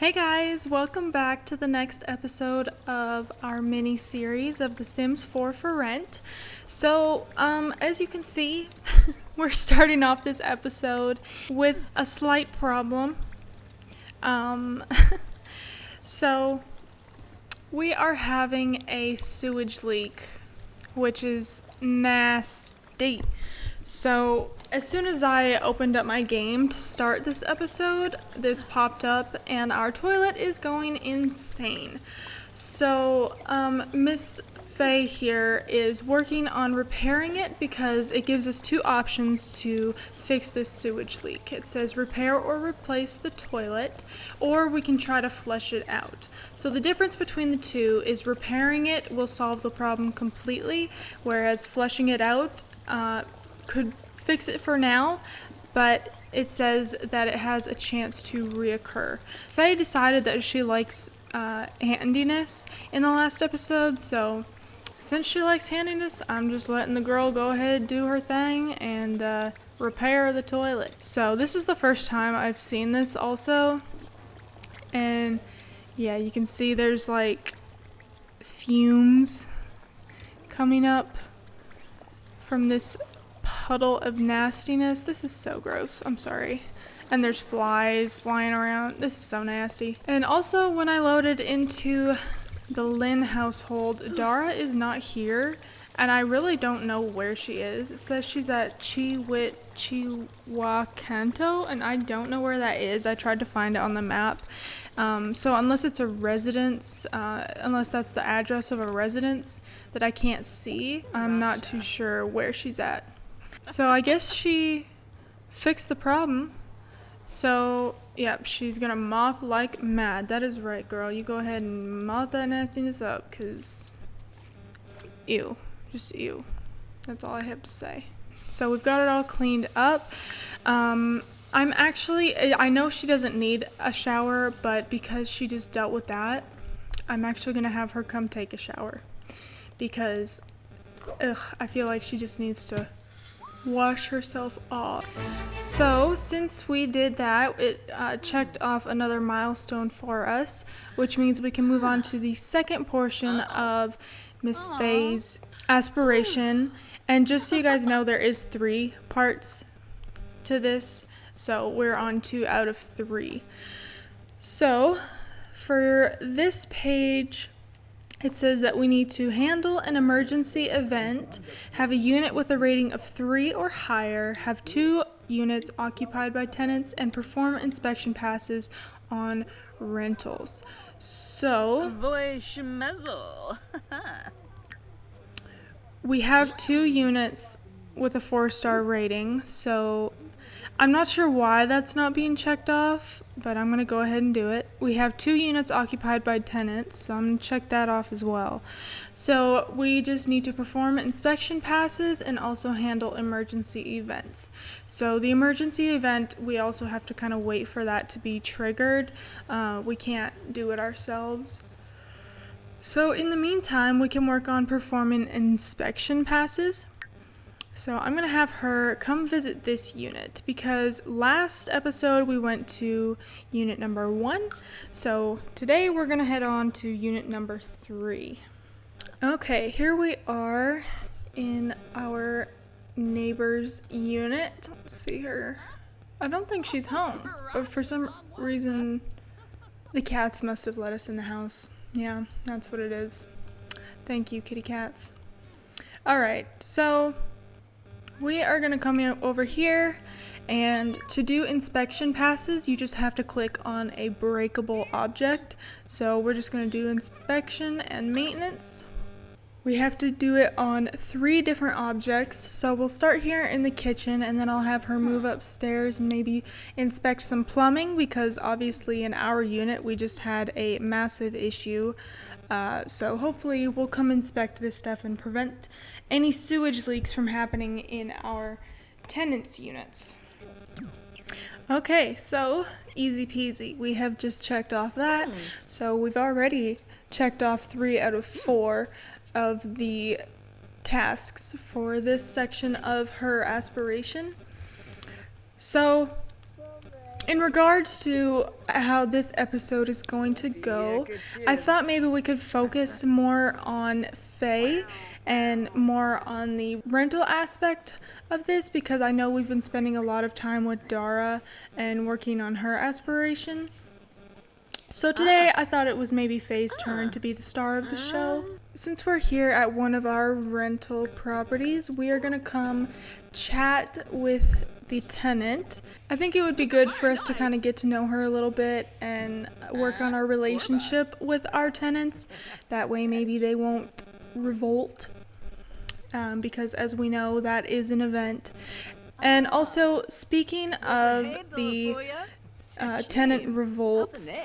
Hey guys, welcome back to the next episode of our mini series of The Sims 4 for Rent. So, as you can see, we're starting off this episode with a slight problem. So we are having a sewage leak, which is nasty. So, as soon as I opened up my game to start this episode, this popped up and our toilet is going insane. So, Miss Faye here is working on repairing it because it gives us two options to fix this sewage leak. It says repair or replace the toilet, or we can try to flush it out. So the difference between the two is repairing it will solve the problem completely, whereas flushing it out could fix it for now, but it says that it has a chance to reoccur. Faye decided that she likes handiness in the last episode, so since she likes handiness, I'm just letting the girl go ahead and do her thing and repair the toilet. So this is the first time I've seen this also, and yeah, you can see there's like fumes coming up from this puddle of nastiness. This is so gross. I'm sorry. And there's flies flying around. This is so nasty. And also, when I loaded into the Lynn household, Dara is not here, and I really don't know where she is. It says she's at Chihuahua Canto, and I don't know where that is. I tried to find it on the map. So unless it's a residence, unless that's the address of a residence that I can't see, I'm not too sure where she's at. So I guess she fixed the problem. So, yep, she's gonna mop like mad. That is right, girl. You go ahead and mop that nastiness up, because ew. Just ew. That's all I have to say. So we've got it all cleaned up. I know she doesn't need a shower, but because she just dealt with that, I'm actually gonna have her come take a shower. Because, I feel like she just needs to wash herself off. So since we did that, it checked off another milestone for us, which means we can move on to the second portion of Miss Faye's aspiration. And just so you guys know, there is 3 parts to this, so we're on 2 out of 3. So for this page, it says that we need to handle an emergency event, have a unit with a rating of 3 or higher, have 2 units occupied by tenants, and perform inspection passes on rentals. So, we have 2 units with a 4-star rating, so I'm not sure why that's not being checked off, but I'm going to go ahead and do it. We have 2 units occupied by tenants, so I'm going to check that off as well. So we just need to perform inspection passes and also handle emergency events. So the emergency event, we also have to kind of wait for that to be triggered. We can't do it ourselves. So in the meantime, we can work on performing inspection passes. So I'm going to have her come visit this unit because last episode we went to unit number 1. So today we're going to head on to unit number 3. Okay, here we are in our neighbor's unit. Let's see her. I don't think she's home, but for some reason the cats must have let us in the house. Yeah, that's what it is. Thank you, kitty cats. Alright, so we are going to come over here, and to do inspection passes, you just have to click on a breakable object. So we're just going to do inspection and maintenance. We have to do it on 3 different objects. So we'll start here in the kitchen, and then I'll have her move upstairs and maybe inspect some plumbing, because obviously in our unit we just had a massive issue. So hopefully we'll come inspect this stuff and prevent any sewage leaks from happening in our tenants' units. Okay, so easy peasy. We have just checked off that. So we've already checked off 3 out of 4 of the tasks for this section of her aspiration. So in regards to how this episode is going to go, I thought maybe we could focus more on Faye and more on the rental aspect of this, because I know we've been spending a lot of time with Dara and working on her aspiration. So today I thought it was maybe Faye's turn to be the star of the show. Since we're here at one of our rental properties, we are going to come chat with the tenant. I think it would be good for us to kind of get to know her a little bit and work on our relationship with our tenants. That way maybe they won't revolt, because as we know, that is an event. And also, speaking of the tenant revolts,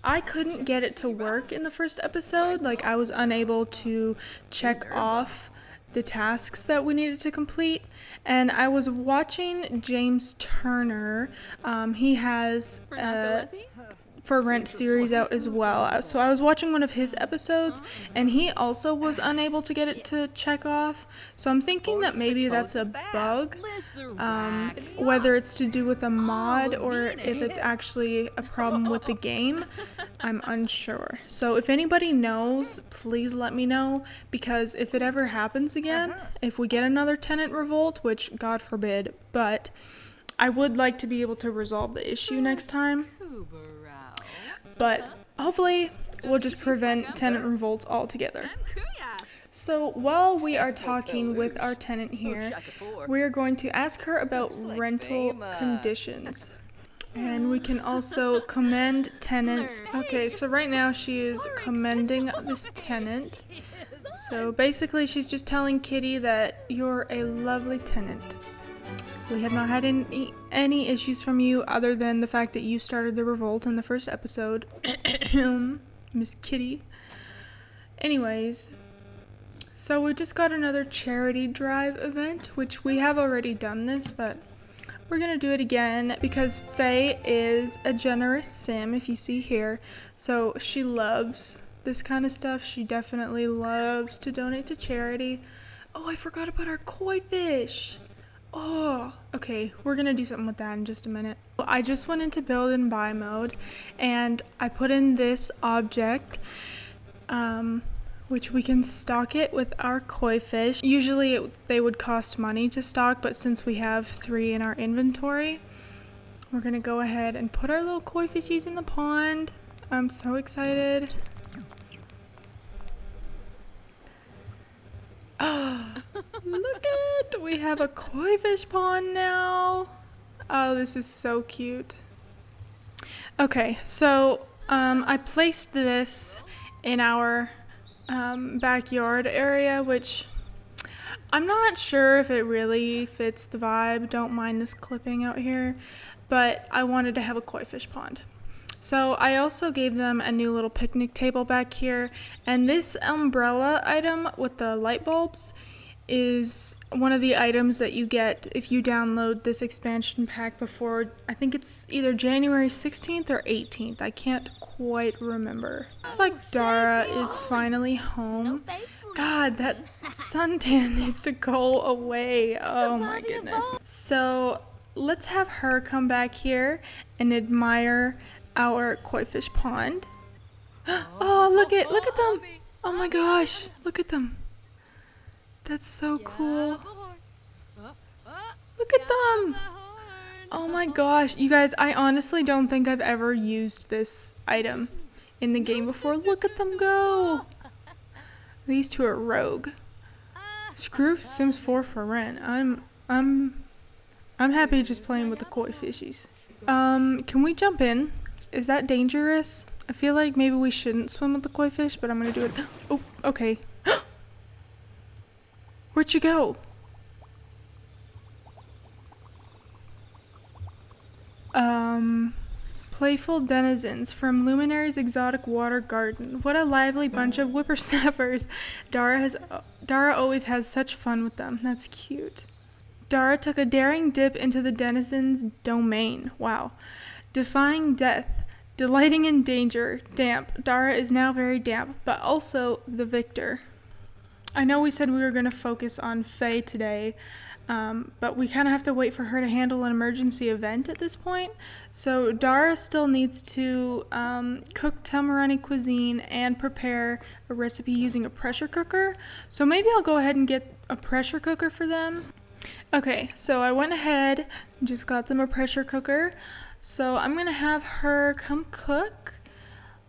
I couldn't get it to work in the first episode. Like, I was unable to check off the tasks that we needed to complete. And I was watching James Turner. He has For Rent series out as well. So I was watching one of his episodes, and he also was unable to get it to check off. So I'm thinking that maybe that's a bug, whether it's to do with a mod or if it's actually a problem with the game. I'm unsure. So if anybody knows, please let me know, because if it ever happens again, if we get another tenant revolt, which God forbid, but I would like to be able to resolve the issue next time. But hopefully we'll just prevent tenant revolts altogether. So while we are talking with our tenant here, we are going to ask her about rental conditions. And we can also commend tenants. Okay, so right now she is commending this tenant. So basically she's just telling Kitty that you're a lovely tenant. We have not had any issues from you other than the fact that you started the revolt in the first episode. Miss Kitty. Anyways, so we just got another charity drive event, which we have already done this, but we're going to do it again because Faye is a generous sim, if you see here. So she loves this kind of stuff. She definitely loves to donate to charity. Oh, I forgot about our koi fish. Oh, okay, we're gonna do something with that in just a minute. I just went into build and buy mode, and I put in this object, which we can stock it with our koi fish. Usually they would cost money to stock, but since we have 3 in our inventory, we're gonna go ahead and put our little koi fishies in the pond. I'm so excited. Look at, we have a koi fish pond now. Oh, this is so cute. Okay, so I placed this in our backyard area, which I'm not sure if it really fits the vibe. Don't mind this clipping out here, but I wanted to have a koi fish pond. So I also gave them a new little picnic table back here, and this umbrella item with the light bulbs is one of the items that you get if you download this expansion pack before, I think it's either January 16th or 18th. I can't quite remember. Looks like Dara is finally home. God, that suntan needs to go away. Oh my goodness. So let's have her come back here and admire our koi fish pond. Oh, look at them. Oh my gosh, look at them. That's so cool. Look at them. Oh my gosh, you guys, I honestly don't think I've ever used this item in the game before. Look at them go. These two are rogue. Screw Sims 4 for rent. I'm happy just playing with the koi fishies. Can we jump in? Is that dangerous? I feel like maybe we shouldn't swim with the koi fish, but I'm gonna do it. Oh, okay. Where'd you go? Playful denizens from Luminary's Exotic Water Garden. What a lively bunch of whippersnappers. Dara always has such fun with them. That's cute. Dara took a daring dip into the denizens' domain. Wow. Defying death. Delighting in danger. Damp. Dara is now very damp, but also the victor. I know we said we were going to focus on Faye today, but we kind of have to wait for her to handle an emergency event at this point. So Dara still needs to cook Tamarani cuisine and prepare a recipe using a pressure cooker. So maybe I'll go ahead and get a pressure cooker for them. Okay, so I went ahead and just got them a pressure cooker. So I'm going to have her come cook.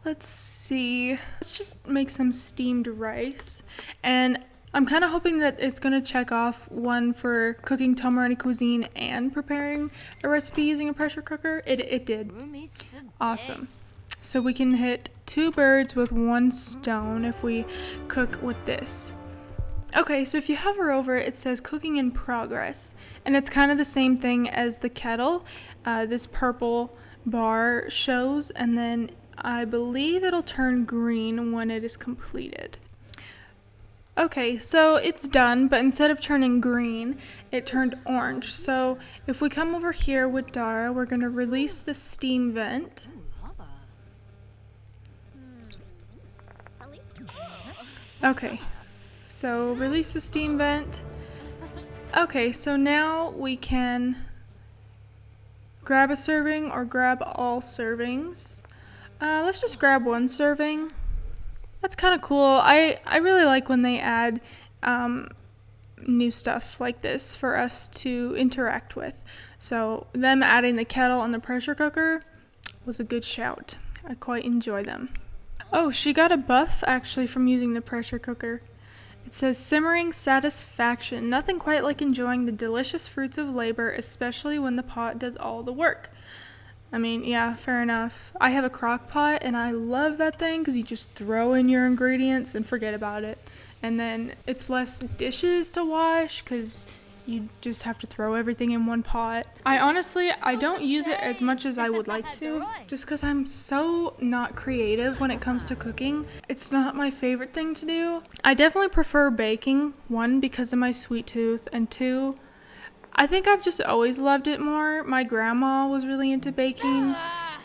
Let's see. Let's just make some steamed rice. And I'm kind of hoping that it's going to check off one for cooking Tamarani cuisine and preparing a recipe using a pressure cooker. It did. Awesome. So we can hit 2 birds with 1 stone if we cook with this. Okay, so if you hover over it, it says cooking in progress. And it's kind of the same thing as the kettle. This purple bar shows, and then I believe it'll turn green when it is completed. Okay, so it's done, but instead of turning green, it turned orange. So if we come over here with Dara, we're going to release the steam vent. Okay, so release the steam vent. Okay, so now we can grab a serving or grab all servings. Let's just grab 1 serving. That's kind of cool. I really like when they add new stuff like this for us to interact with. So them adding the kettle and the pressure cooker was a good shout. I quite enjoy them. Oh, she got a buff actually from using the pressure cooker. It says simmering satisfaction. Nothing quite like enjoying the delicious fruits of labor, especially when the pot does all the work. I mean, yeah, fair enough. I have a crock pot and I love that thing because you just throw in your ingredients and forget about it. And then it's less dishes to wash because you just have to throw everything in one pot. I don't use it as much as I would like to just because I'm so not creative when it comes to cooking. It's not my favorite thing to do. I definitely prefer baking, 1, because of my sweet tooth, and 2, I think I've just always loved it more. My grandma was really into baking,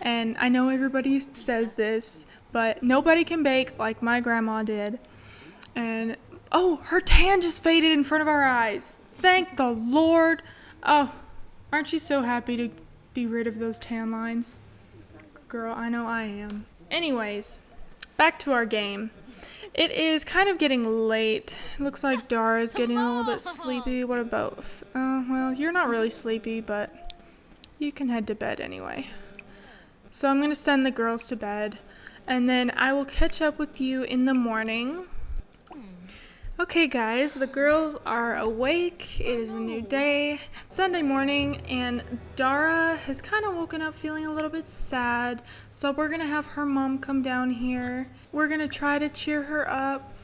and I know everybody says this, but nobody can bake like my grandma did. And, oh, her tan just faded in front of our eyes. Thank the Lord. Oh, aren't you so happy to be rid of those tan lines? Girl, I know I am. Anyways, back to our game. It is kind of getting late. It looks like Dara's getting a little bit sleepy. What about... well, you're not really sleepy, but you can head to bed anyway. So I'm going to send the girls to bed, and then I will catch up with you in the morning. Okay guys, the girls are awake. It is a new day, Sunday morning, and Dara has kind of woken up feeling a little bit sad. So we're going to have her mom come down here. We're going to try to cheer her up.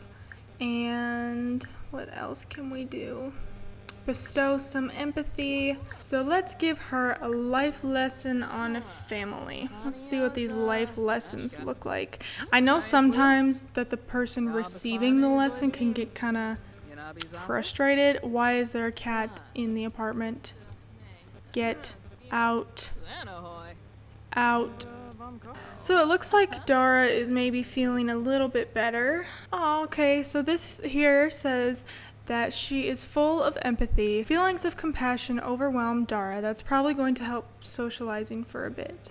And what else can we do? Bestow some empathy. So let's give her a life lesson on family. Let's see what these life lessons look like. I know sometimes that the person receiving the lesson can get kind of frustrated. Why is there a cat in the apartment? Get out. Out. So it looks like Dara is maybe feeling a little bit better. Oh, okay, so this here says that she is full of empathy. Feelings of compassion overwhelm Dara. That's probably going to help socializing for a bit.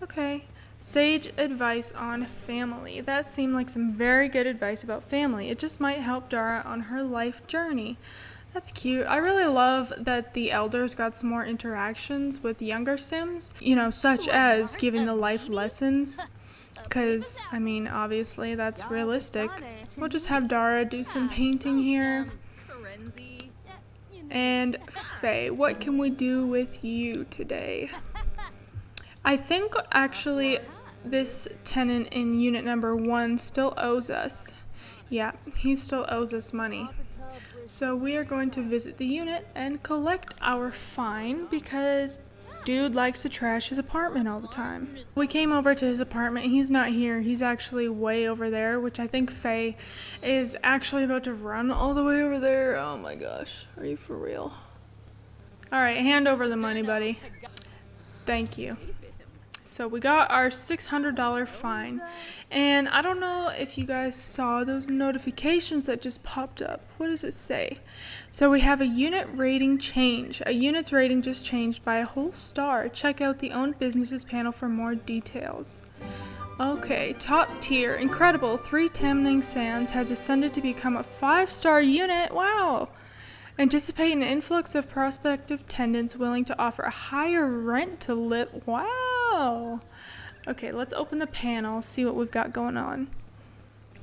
Okay. Sage advice on family. That seemed like some very good advice about family. It just might help Dara on her life journey. That's cute. I really love that the elders got some more interactions with younger Sims, such as giving the life lessons. Because, I mean, obviously that's realistic. We'll just have Dara do some painting here. And Faye, what can we do with you today? I think actually this tenant in unit number 1 still owes us. Yeah, he still owes us money. So we are going to visit the unit and collect our fine because dude likes to trash his apartment all the time. We came over to his apartment. He's not here. He's actually way over there, which I think Faye is actually about to run all the way over there. Oh my gosh. Are you for real? All right, hand over the money, buddy. Thank you. So we got our $600 fine. And I don't know if you guys saw those notifications that just popped up. What does it say? So we have a unit rating change. A unit's rating just changed by a whole star. Check out the owned businesses panel for more details. Okay, top tier. Incredible. 3 Tamning Sands has ascended to become a 5-star unit. Wow. Anticipate an influx of prospective tenants willing to offer a higher rent to live. Wow. Okay, let's open the panel, see what we've got going on.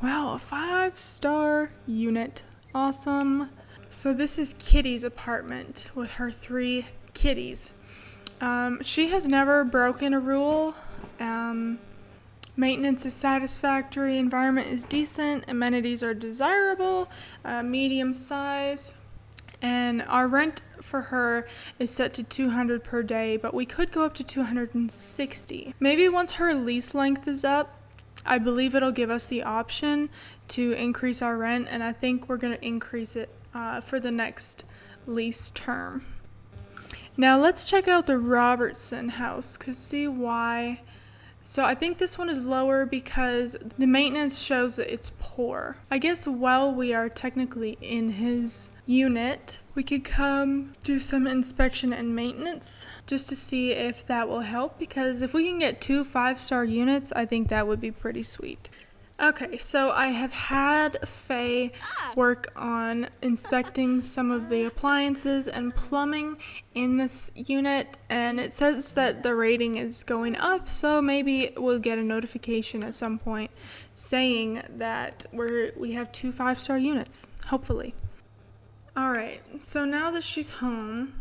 Wow, a 5-star unit. Awesome. So this is Kitty's apartment with her 3 kitties. She has never broken a rule. Maintenance is satisfactory, environment is decent, amenities are desirable, medium size. And our rent for her is set to $200 per day, but we could go up to $260. Maybe once her lease length is up, I believe it'll give us the option to increase our rent, and I think we're going to increase it for the next lease term. Now let's check out the Robertson house, see why. So I think this one is lower because the maintenance shows that it's poor. I guess while we are technically in his unit, we could come do some inspection and maintenance just to see if that will help, because if we can get 2 5-star units, I think that would be pretty sweet. Okay, so I have had Faye work on inspecting some of the appliances and plumbing in this unit, and it says that the rating is going up, so maybe we'll get a notification at some point saying that we have 2 5-star units, hopefully. Alright, so now that she's home,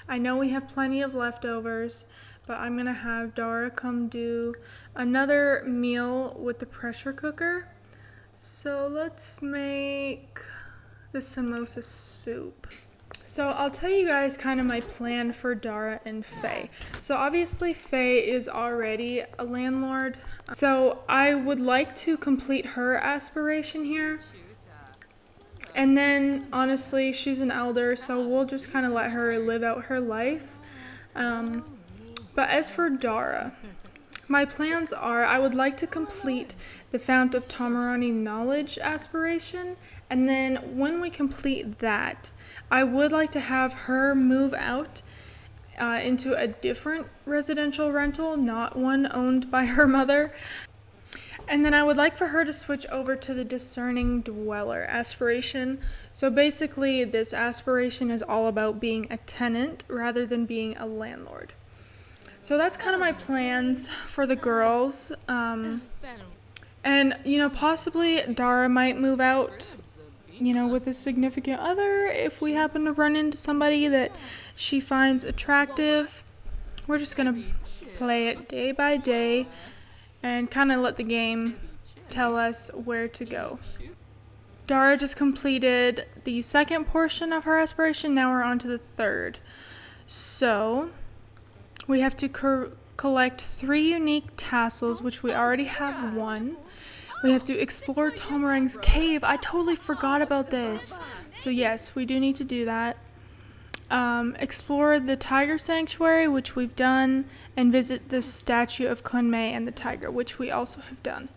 I know we have plenty of leftovers, but I'm going to have Dara come do another meal with the pressure cooker. So let's make the samosa soup. So I'll tell you guys kind of my plan for Dara and Faye. So obviously Faye is already a landlord. So I would like to complete her aspiration here. And then honestly, she's an elder, so we'll just kind of let her live out her life. But as for Dara, my plans are I would like to complete the Fount of Tamarani Knowledge aspiration, and then when we complete that, I would like to have her move out into a different residential rental, not one owned by her mother. And then I would like for her to switch over to the Discerning Dweller aspiration. So basically, this aspiration is all about being a tenant rather than being a landlord. So that's kind of my plans for the girls. And, possibly Dara might move out, with a significant other if we happen to run into somebody that she finds attractive. We're just going to play it day by day and kind of let the game tell us where to go. Dara just completed the second portion of her aspiration. Now we're on to the third. So we have to collect 3 unique tassels, which we already have 1. We have to explore Tomarang's cave. I totally forgot about this. So yes, we do need to do that. Explore the tiger sanctuary, which we've done, and visit the statue of Kunmei and the tiger, which we also have done.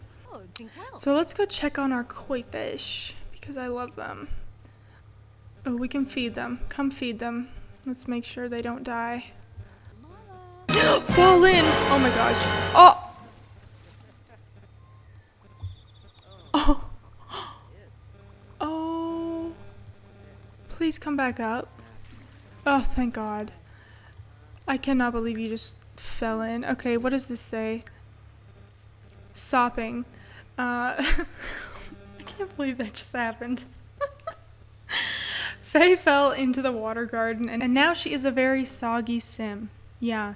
So let's go check on our koi fish, because I love them. Oh, we can feed them. Come feed them. Let's make sure they don't die. Fall in! Oh my gosh. Oh! Oh! Oh! Please come back up. Oh, thank God. I cannot believe you just fell in. Okay, what does this say? Sopping. I can't believe that just happened. Faye fell into the water garden, and now she is a very soggy sim. Yeah,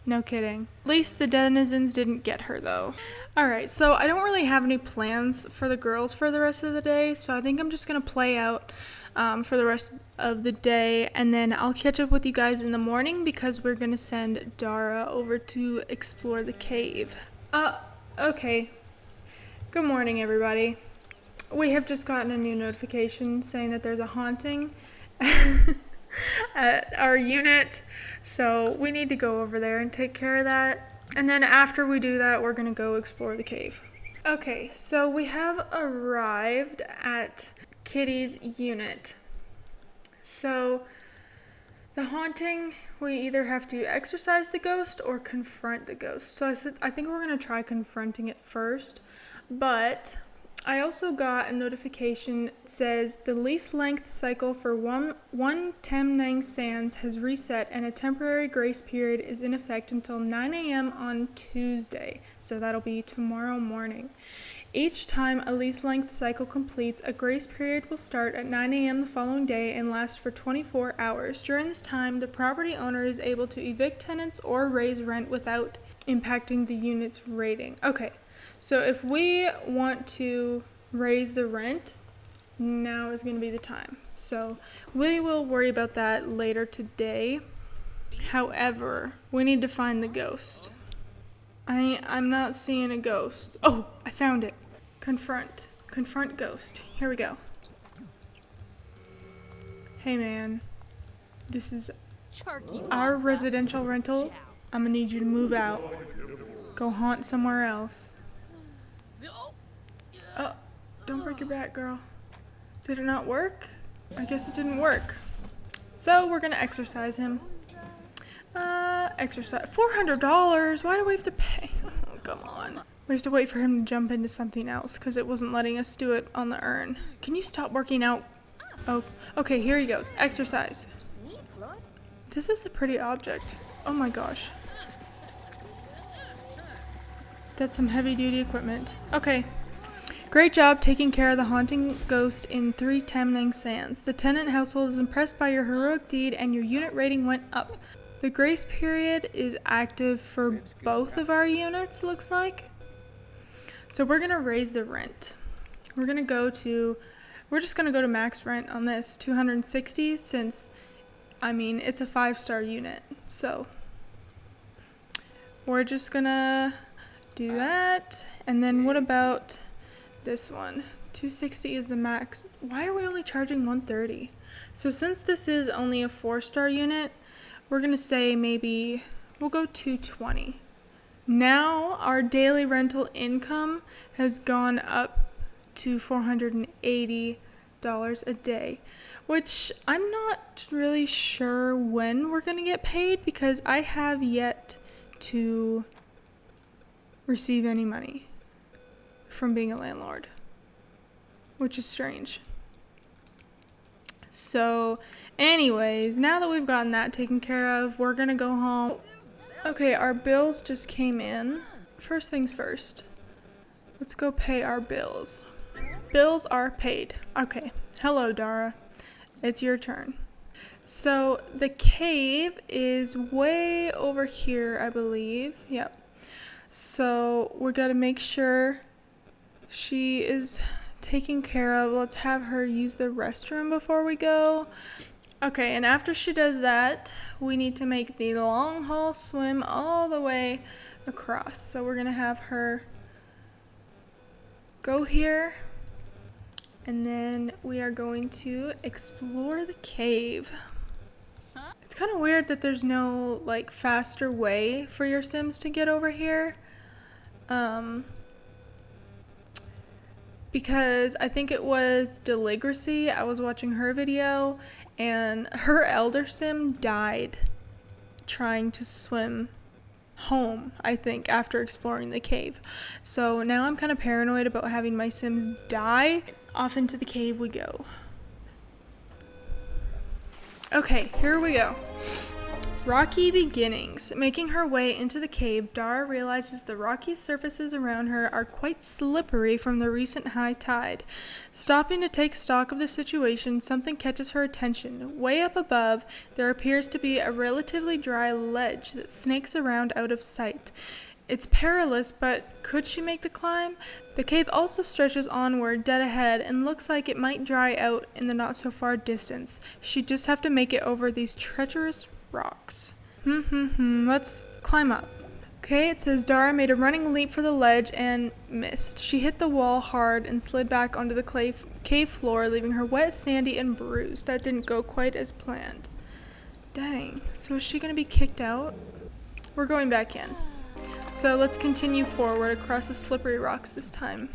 no kidding. At least the denizens didn't get her, though. Alright, so I don't really have any plans for the girls for the rest of the day, so I think I'm just going to play out for the rest of the day, and then I'll catch up with you guys in the morning because we're going to send Dara over to explore the cave. Okay. Good morning, everybody. We have just gotten a new notification saying that there's a haunting at our unit. So we need to go over there and take care of that. And then after we do that, we're gonna go explore the cave. Okay, so we have arrived at Kitty's unit. So the haunting, we either have to exorcise the ghost or confront the ghost. So I think we're going to try confronting it first. But I also got a notification that says the lease length cycle for one Tam Nang Sands has reset and a temporary grace period is in effect until 9 a.m. on Tuesday. So that'll be tomorrow morning. Each time a lease length cycle completes, a grace period will start at 9 a.m. the following day and last for 24 hours. During this time, the property owner is able to evict tenants or raise rent without impacting the unit's rating. Okay, so if we want to raise the rent, now is going to be the time. So we will worry about that later today. However, we need to find the ghost. I'm not seeing a ghost. Oh, I found it. Confront ghost. Here we go. Hey man, this is our residential rental. I'm gonna need you to move out. Go haunt somewhere else. Oh, don't break your back, girl. Did it not work? I guess it didn't work. So we're gonna exorcise him. Exercise. $400? Why do we have to pay? Oh, come on. We have to wait for him to jump into something else because it wasn't letting us do it on the urn. Can you stop working out? Oh, okay, here he goes. Exercise. This is a pretty object. Oh my gosh. That's some heavy duty equipment. Okay. Great job taking care of the haunting ghost in 3 Tam Nang Sands. The tenant household is impressed by your heroic deed and your unit rating went up. The grace period is active for both of our units, looks like. So we're going to raise the rent. We're just going to go to max rent on this, $260, since, it's a 5-star unit. So we're just going to do that. And then what about this one? $260 is the max. Why are we only charging $130? So since this is only a 4-star unit, we're going to say maybe we'll go $220. Now our daily rental income has gone up to $480 a day, which I'm not really sure when we're going to get paid because I have yet to receive any money from being a landlord, which is strange. So anyways, now that we've gotten that taken care of, we're gonna go home. Okay, our bills just came in. First things first, let's go pay our bills. Bills are paid. Okay, hello Dara, it's your turn. So the cave is way over here, I believe. Yep. So we gotta make sure she is taken care of. Let's have her use the restroom before we go. Okay, and after she does that, we need to make the long haul swim all the way across. So we're gonna have her go here, and then we are going to explore the cave. It's kind of weird that there's no faster way for your Sims to get over here. Because I think it was Deligracy, I was watching her video, and her elder sim died trying to swim home, I think, after exploring the cave. So now I'm kind of paranoid about having my Sims die. Off into the cave we go. Okay, here we go. Rocky beginnings. Making her way into the cave, Dara realizes the rocky surfaces around her are quite slippery from the recent high tide. Stopping to take stock of the situation, something catches her attention. Way up above, there appears to be a relatively dry ledge that snakes around out of sight. It's perilous, but could she make the climb? The cave also stretches onward, dead ahead, and looks like it might dry out in the not-so-far distance. She'd just have to make it over these treacherous rocks. Let's climb up. Okay, it says Dara made a running leap for the ledge and missed. She hit the wall hard and slid back onto the cave floor, leaving her wet, sandy, and bruised. That didn't go quite as planned. Dang. So is she going to be kicked out? We're going back in. So let's continue forward across the slippery rocks this time.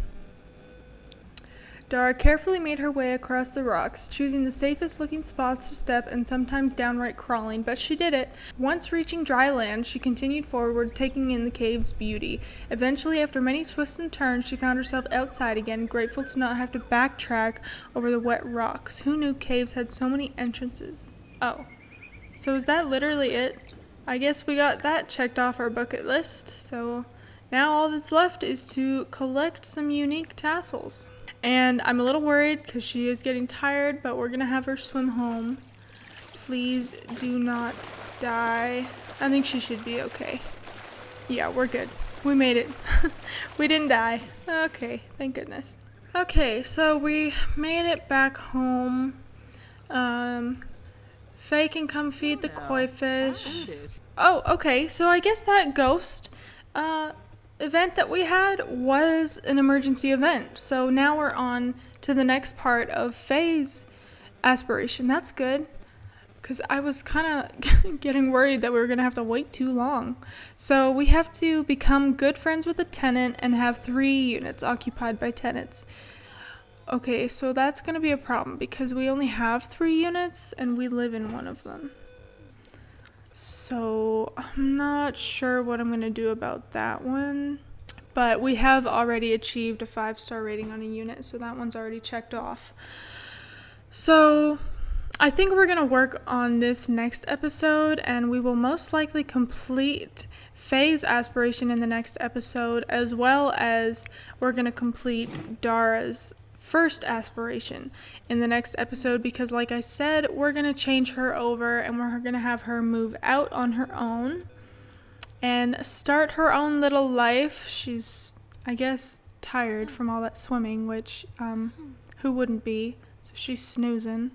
Dara carefully made her way across the rocks, choosing the safest looking spots to step and sometimes downright crawling, but she did it. Once reaching dry land, she continued forward, taking in the cave's beauty. Eventually, after many twists and turns, she found herself outside again, grateful to not have to backtrack over the wet rocks. Who knew caves had so many entrances? Oh, so is that literally it? I guess we got that checked off our bucket list, so now all that's left is to collect some unique tassels. And I'm a little worried because she is getting tired, but we're going to have her swim home. Please do not die. I think she should be okay. Yeah, we're good. We made it. We didn't die. Okay, thank goodness. Okay, so we made it back home. Faye can come feed the koi fish. Oh, okay, so I guess that ghost event that we had was an emergency event. So now we're on to the next part of Faye's aspiration. That's good, because I was kind of getting worried that we were going to have to wait too long. So we have to become good friends with a tenant and have 3 units occupied by tenants. Okay, so that's going to be a problem because we only have 3 units and we live in one of them. So I'm not sure what I'm going to do about that one. But we have already achieved a 5-star rating on a unit, so that one's already checked off. So I think we're going to work on this next episode, and we will most likely complete Faye's aspiration in the next episode, as well as we're going to complete Dara's first aspiration in the next episode, because like I said, we're going to change her over and we're going to have her move out on her own and start her own little life. She's, I guess, tired from all that swimming, which who wouldn't be? So she's snoozing.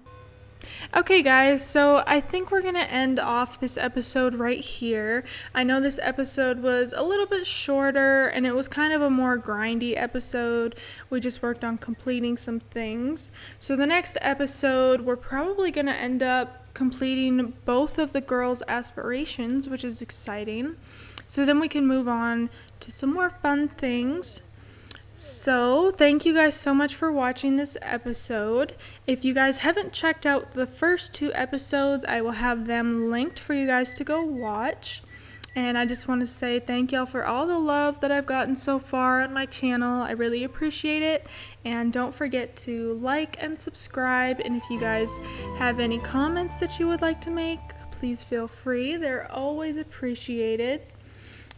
Okay guys, so I think we're going to end off this episode right here. I know this episode was a little bit shorter and it was kind of a more grindy episode. We just worked on completing some things. So the next episode, we're probably going to end up completing both of the girls' aspirations, which is exciting. So then we can move on to some more fun things. So, thank you guys so much for watching this episode. If you guys haven't checked out the first 2 episodes, I will have them linked for you guys to go watch. And I just want to say thank y'all for all the love that I've gotten so far on my channel. I really appreciate it. And don't forget to like and subscribe. And if you guys have any comments that you would like to make, please feel free. They're always appreciated.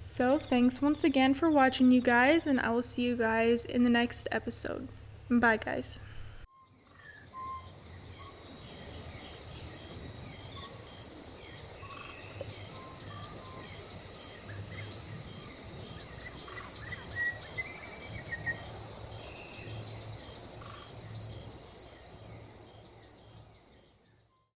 So, thanks once again for watching, you guys, and I will see you guys in the next episode. Bye, guys.